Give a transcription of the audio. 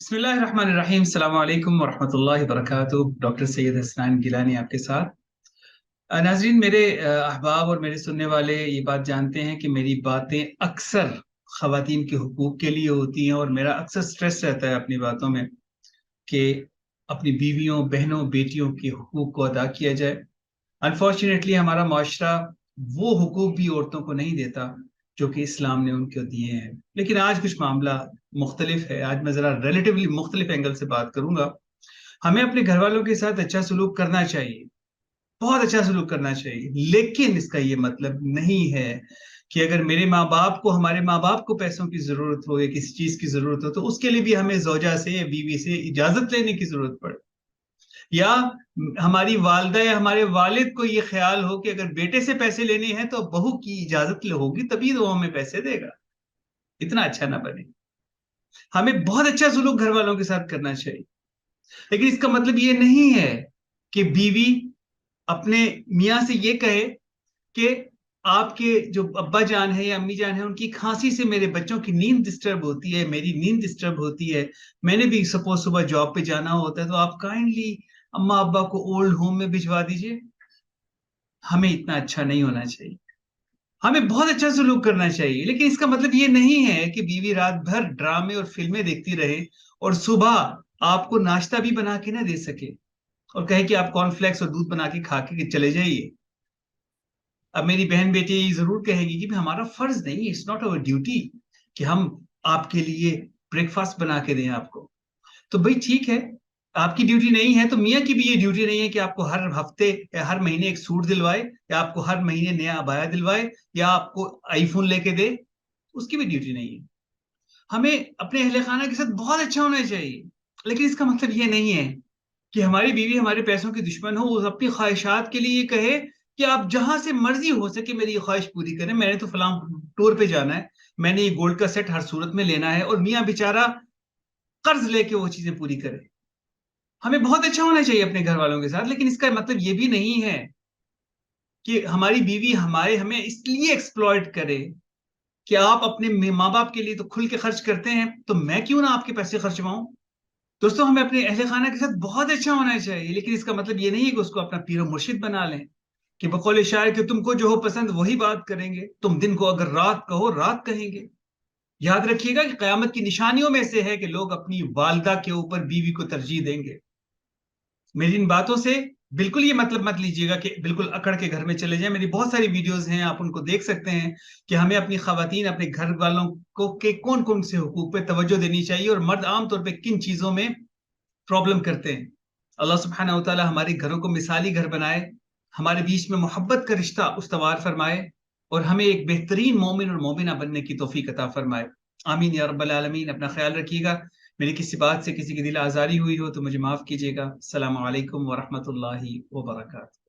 बिस्मिल्लाहिर्रहमानिर्रहीम। अस्सलाम वालेकुम वरहमतुल्लाहि वबरकातुहू। डॉक्टर सैयद हसनैन गिलानी आपके साथ। नाजरीन, मेरे अहबाब और मेरे सुनने वाले ये बात जानते हैं कि मेरी बातें अक्सर ख़वातीन के हुकूक के लिए होती हैं और मेरा अक्सर स्ट्रेस रहता है अपनी बातों में कि अपनी बीवियों, बहनों, बेटियों के हुकूक को अदा किया जाए। अनफॉर्चुनेटली हमारा माशरा वो हुकूक भी औरतों को नहीं देता जो कि इस्लाम ने उनको दिए हैं। लेकिन आज कुछ मामला मुख्तलिफ है। आज मैं ज़रा रिलेटिवली मुख्तलिफ एंगल से बात करूंगा। हमें अपने घर वालों के साथ अच्छा सलूक करना चाहिए, बहुत अच्छा सलूक करना चाहिए, लेकिन इसका ये मतलब नहीं है कि अगर मेरे माँ बाप को, हमारे माँ बाप को पैसों की जरूरत हो या किसी चीज की जरूरत हो तो उसके लिए भी हमें जोजा से या बीवी से इजाजत लेने की जरूरत पड़े, या हमारी वालदा या हमारे वालिद को ये ख्याल हो कि अगर बेटे से पैसे लेने हैं तो बहू की इजाजत होगी तभी तो वो हमें पैसे देगा। इतना अच्छा ना बने। हमें बहुत अच्छा सलूक घर वालों के साथ करना चाहिए, लेकिन इसका मतलब ये नहीं है कि बीवी अपने मियाँ से ये कहे कि आपके जो अब्बा जान है या अम्मी जान है उनकी खांसी से मेरे बच्चों की नींद डिस्टर्ब होती है, मेरी नींद डिस्टर्ब होती है, मैंने भी सपोज सुबह जॉब पे जाना होता है, तो आप काइंडली अम्मा अब्बा को ओल्ड होम में भिजवा दीजिए। हमें इतना अच्छा नहीं होना चाहिए। हमें बहुत अच्छा सलूक करना चाहिए, लेकिन इसका मतलब ये नहीं है कि बीवी रात भर ड्रामे और फिल्में देखती रहे और सुबह आपको नाश्ता भी बना के ना दे सके और कहे कि आप कॉर्नफ्लेक्स और दूध बना के खा के चले जाइए। अब मेरी बहन बेटी ये जरूर कहेगी कि हमारा फर्ज नहीं, इट्स नॉट अवर ड्यूटी कि हम आपके लिए ब्रेकफास्ट बना के दें आपको। तो भाई ठीक है, आपकी ड्यूटी नहीं है तो मियाँ की भी ये ड्यूटी नहीं है कि आपको हर हफ्ते या हर महीने एक सूट दिलवाए, या आपको हर महीने नया अबाया दिलवाए, या आपको आईफोन लेके दे। उसकी भी ड्यूटी नहीं है। हमें अपने अहले खाना के साथ बहुत अच्छा होना चाहिए, लेकिन इसका मतलब ये नहीं है कि हमारी बीवी हमारे पैसों की दुश्मन हो, वो अपनी ख्वाहिशात के लिए कहे कि आप जहां से मर्जी हो सके मेरी ये ख्वाहिश पूरी करें, मैंने तो फलां टूर पे जाना है, मैंने ये गोल्ड का सेट हर सूरत में लेना है, और मियाँ बेचारा कर्ज लेके वो चीजें पूरी करे। हमें बहुत अच्छा होना चाहिए अपने घर वालों के साथ, लेकिन इसका मतलब ये भी नहीं है कि हमारी बीवी हमें इसलिए एक्सप्लॉइट करे कि आप अपने माँ बाप के लिए तो खुल के खर्च करते हैं, तो मैं क्यों ना आपके पैसे खर्चवाऊं। दोस्तों, हमें अपने अहले खाना के साथ बहुत अच्छा होना चाहिए, लेकिन इसका मतलब ये नहीं है कि उसको अपना पीर और मुर्शिद बना लें, कि बकौल शायर कि तुमको जो हो पसंद वही बात करेंगे, तुम दिन को अगर रात कहो रात कहेंगे। याद रखिएगा कि कयामत की निशानियों में से है कि लोग अपनी वालदा के ऊपर बीवी को तरजीह देंगे। मेरी इन बातों से बिल्कुल ये मतलब मत लीजिएगा कि बिल्कुल अकड़ के घर में चले जाएं। मेरी बहुत सारी वीडियोस हैं, आप उनको देख सकते हैं कि हमें अपनी खवातीन, अपने घर वालों को के कौन कौन से हुकूक पे तवज्जो देनी चाहिए और मर्द आमतौर पे किन चीजों में प्रॉब्लम करते हैं। अल्लाह सुब्हानहू व तआला हमारे घरों को मिसाली घर बनाए, हमारे बीच में मोहब्बत का रिश्ता उस्तवार फरमाए और हमें एक बेहतरीन मोमिन और मोमिना बनने की तौफीक अता फरमाए। आमीन या रब्बल आलमीन। अपना ख्याल रखिएगा। मेरी किसी बात से किसी की दिल आज़ारी हुई हो तो मुझे माफ़ कीजिएगा। अस्सलामु अलैकुम वरहमतुल्लाहि वबरकातुहू।